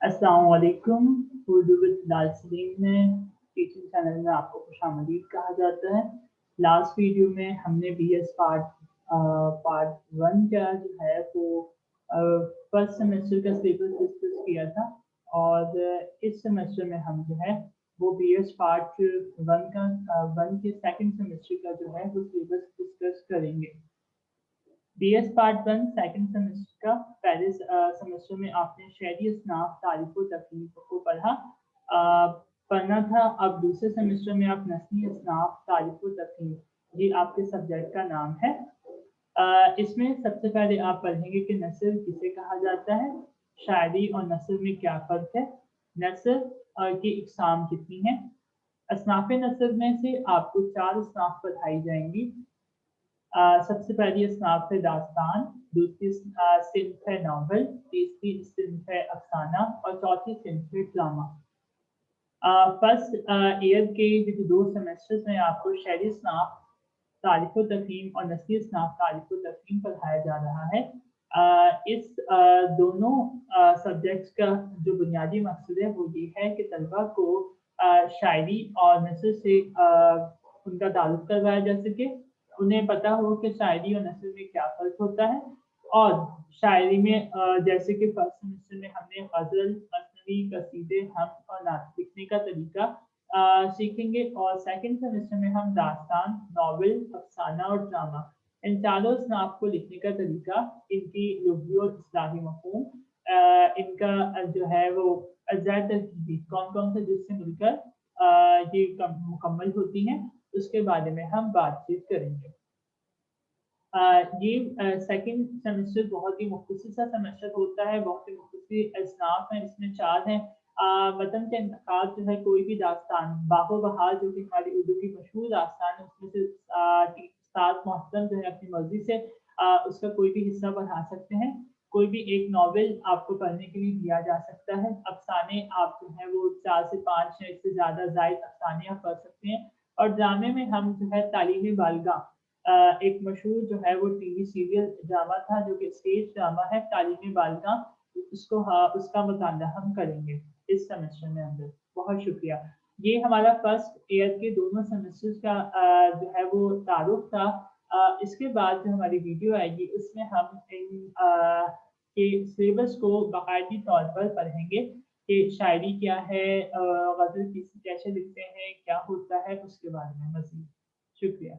अस्सलाम वालेकुम। उर्दू विद दालसलीम में टीचिंग चैनल में आपको खुशामदीद कहा जाता है। लास्ट वीडियो में हमने बीएस पार्ट 1 का जो है वो फर्स्ट सेमेस्टर का सिलेबस डिस्कस किया था और इस सेमेस्टर में हम जो है वो बीएस पार्ट 1 का 1 के सेकंड सेमेस्टर का जो है वो सिलेबस डिस्कस करेंगे। बीएस पार्ट 1 सेकंड सेमेस्टर का पहले सेमेस्टर में आपने शहरी असनाफ तारीफ व तकलीफ को पढ़ना था। अब दूसरे सेमेस्टर में आप नस्ली असनाफ तारीफ व तकलीफ ये आपके सब्जेक्ट का नाम है। इसमें सबसे पहले आप पढ़ेंगे कि नस्ल किसे कहा जाता है, शायरी और नस्ल में क्या फ़र्क है, नस्ल की इकसाम कितनी है। असनाफ़ नस्ल में से आपको 4 असनाफ़ पढ़ाई जाएंगी। सबसे पहली असनाफ़ है दास्तान, दूसरी सिन्फ है नावल, तीसरी सिन्फ है अफसाना और चौथी सिन्फ है ड्रामा। फर्स्ट ईयर के जो 2 सेमेस्टर्स में आपको शहरी असनाफ़ तारीफ व तफ़हीम और नस्ली असनाफ़ तारीफ व तफ़हीम पढ़ाया जा रहा है। इस दोनों सब्जेक्ट्स का जो बुनियादी मकसद है वो ये है कि तलबा को शायरी और नस्ल से उनका ताल्लुक़ करवाया जा सके, उन्हें पता हो कि शायरी और नस्ल में क्या फ़र्क होता है। और शायरी में जैसे कि फर्स्ट सेमेस्टर में हमने ग़ज़ल, मसनवी, कसीदे, हम्द और नात लिखने का तरीका सीखेंगे और सेकंड सेमेस्टर में हम दास्तान, नॉवेल, अफसाना और ड्रामा इन चारों असनाफ़ को लिखने का तरीका, इनकी लुग़वी और इस्लाही मफ़हूम, इनका जो है वो अज़्ज़ाए तरकीबी कौन-कौन से जुज़ से मिलकर ये मुकम्मल होती हैं, उसके बारे में हम बातचीत करेंगे। ये सेकंड सेमेस्टर बहुत ही मुख्तसर सा सेमेस्टर होता है, बहुत ही मुख्तसर असनाफ़ हैं, इसमें 4 हैं। मतन का इंतखाब जो है कोई भी दास्तान, बागो बहार जो कि हमारी उर्दू की मशहूर दास्तान है, उसमें से उस्ताद मोहतरम जो है अपनी मर्ज़ी से उसका कोई भी हिस्सा पढ़ा सकते हैं। कोई भी एक नॉवेल आपको पढ़ने के लिए दिया जा सकता है। अफ़साने आप जो है वो 4 से 5 या इससे ज़्यादा ज़ायद अफ़साने आप पढ़ सकते हैं। और ड्रामे में हम जो है तालीमी बालिगा एक मशहूर जो है वो टीवी सीरियल ड्रामा था जो कि स्टेज ड्रामा है तालीमी बालिगा, उसको उसका मुताला हम करेंगे इस सेमेस्टर में अंदर। बहुत शुक्रिया। ये हमारा फर्स्ट ईयर के दोनों सेमेस्टर्स का जो है वो तारुफ था। इसके बाद जो हमारी वीडियो आएगी उसमें हम इन के सिलेबस को बाकायदी तौर पर पढ़ेंगे कि शायरी क्या है, ग़ज़ल कैसे लिखते हैं, क्या होता है, उसके बारे में मज़ीद। शुक्रिया।